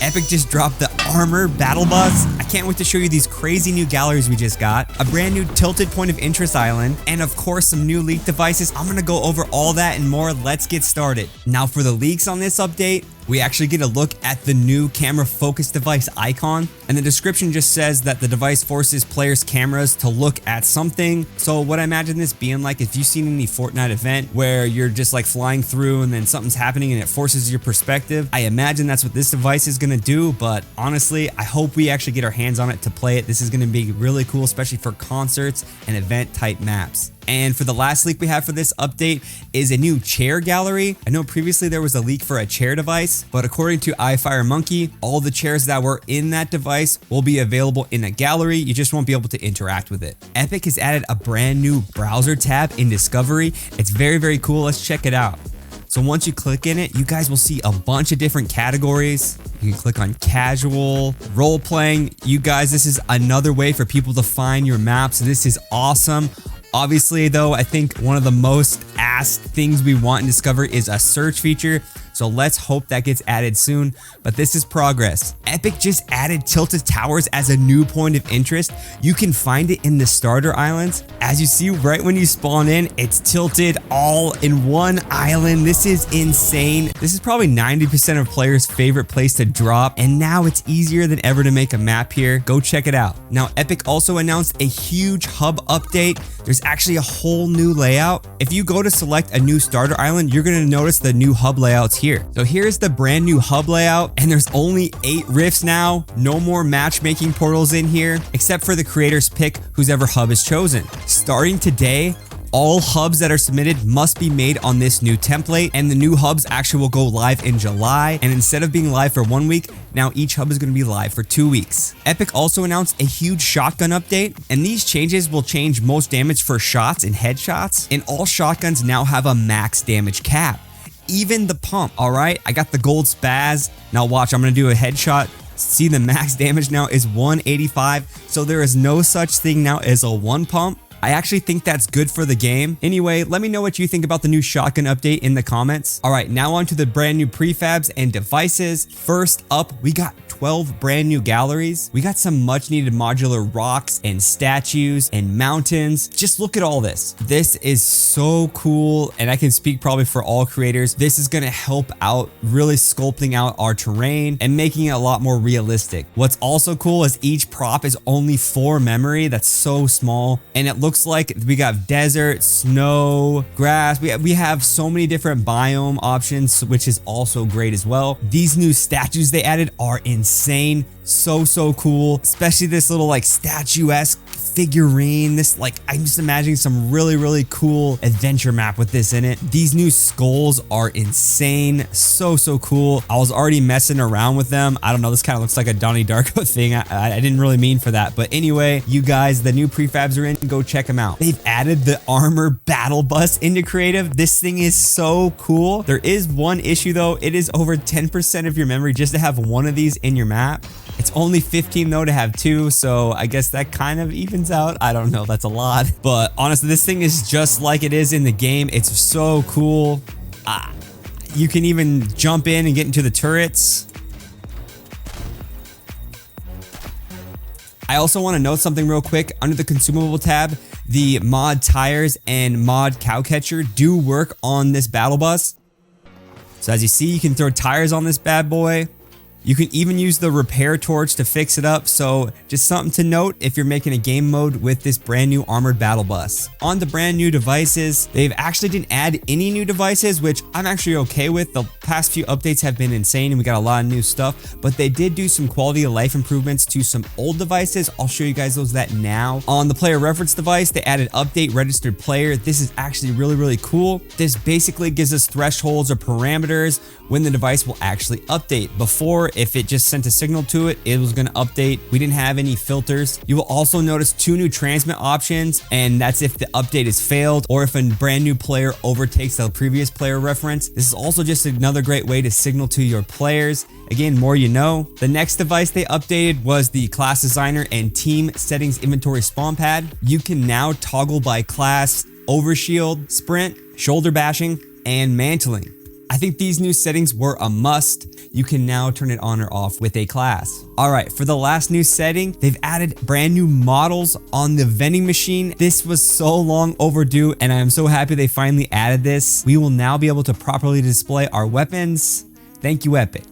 Epic just dropped the Armoured Battle Bus. I can't wait to show you these crazy new galleries we just got, a brand new tilted point of interest island, and of course some new leak devices. I'm gonna go over all that and more. Let's get started. Now for the leaks on this update, we actually get a look at the new camera focus device icon, and the description just says that the device forces players' cameras to look at something. So what I imagine this being like, if you've seen any Fortnite event where you're just like flying through and then something's happening and it forces your perspective, I imagine that's what this device is gonna do. But honestly, I hope we actually get our hands on it to play it. This is gonna be really cool, especially for concerts and event type maps. And for the last leak we have for this update is a new chair gallery. I know previously there was a leak for a chair device, but according to iFireMonkey, all the chairs that were in that device will be available in a gallery. You just won't be able to interact with it. Epic has added a brand new browser tab in Discovery. It's very, very cool. Let's check it out. So once you click in it, you guys will see a bunch of different categories. You can click on casual, role playing. You guys, this is another way for people to find your maps. This is awesome. Obviously though, I think one of the most asked things we want in Discovery is a search feature. So let's hope that gets added soon, but this is progress. Epic just added tilted towers as a new point of interest. You can find it in the starter islands. As you see right when you spawn in, it's tilted all in one island. This is insane. This is probably 90% of players' favorite place to drop, and now it's easier than ever to make a map here. Go check it out. Now, Epic also announced a huge hub update. There's actually a whole new layout. If you go to select a new starter island, you're gonna notice the new hub layouts here. So here's the brand new hub layout, and there's only 8 rifts now. No more matchmaking portals in here, except for the creator's pick, whosever hub is chosen. Starting today, all hubs that are submitted must be made on this new template, and the new hubs actually will go live in July. And instead of being live for 1 week, now each hub is going to be live for 2 weeks. Epic also announced a huge shotgun update, and these changes will change most damage for shots and headshots, and all shotguns now have a max damage cap. Even the pump, all right? I got the gold spaz. Now watch, I'm gonna do a headshot. See, the max damage now is 185, so there is no such thing now as a one pump. I actually think that's good for the game. Anyway, let me know what you think about the new shotgun update in the comments. All right, now on to the brand new prefabs and devices. First up, we got 12 brand new galleries. We got some much needed modular rocks and statues and mountains. Just look at all this. This is so cool, and I can speak probably for all creators. This is gonna help out really sculpting out our terrain and making it a lot more realistic. What's also cool is each prop is only 4 memory. That's so small, and it looks like we got desert, snow, grass. We have so many different biome options, which is also great as well. These new statues they added are insane. So cool, especially this little like statuesque figurine. This, like, I'm just imagining some really cool adventure map with this in it. These new skulls are insane. So cool. I was already messing around with them. I don't know, this kind of looks like a Donnie Darko thing. I didn't really mean for that, but anyway, you guys, the new prefabs are in. Go check them out. They've added the Armoured Battle Bus into creative. This thing is so cool. There is one issue though. It is over 10% of your memory just to have one of these in your map. It's only 15 though to have 2, so I guess that kind of evens out. I don't know, that's a lot. But honestly, this thing is just like it is in the game. It's so cool. You can even jump in and get into the turrets. I also want to note something real quick. Under the consumable tab, the mod tires and mod cowcatcher do work on this battle bus. So as you see, you can throw tires on this bad boy. You can even use the repair torch to fix it up, so just something to note if you're making a game mode with this brand new Armoured Battle Bus. On the brand new devices, they've actually didn't add any new devices, which I'm actually okay with. The past few updates have been insane and we got a lot of new stuff, but they did do some quality of life improvements to some old devices. I'll show you guys those now. On the player reference device, they added update registered player. This is actually really cool. This basically gives us thresholds or parameters when the device will actually update. Before, if it just sent a signal to it, it was going to update. We didn't have any filters. You will also notice 2 new transmit options, and that's if the update is failed or if a brand new player overtakes the previous player reference. This is also just another great way to signal to your players. Again, more you know. The next device they updated was the class designer and team settings inventory spawn pad. You can now toggle by class overshield, sprint, shoulder bashing, and mantling. I think these new settings were a must. You can now turn it on or off with a class. All right, for the last new setting, they've added brand new models on the vending machine. This was so long overdue, and I am so happy they finally added this. We will now be able to properly display our weapons. Thank you, Epic.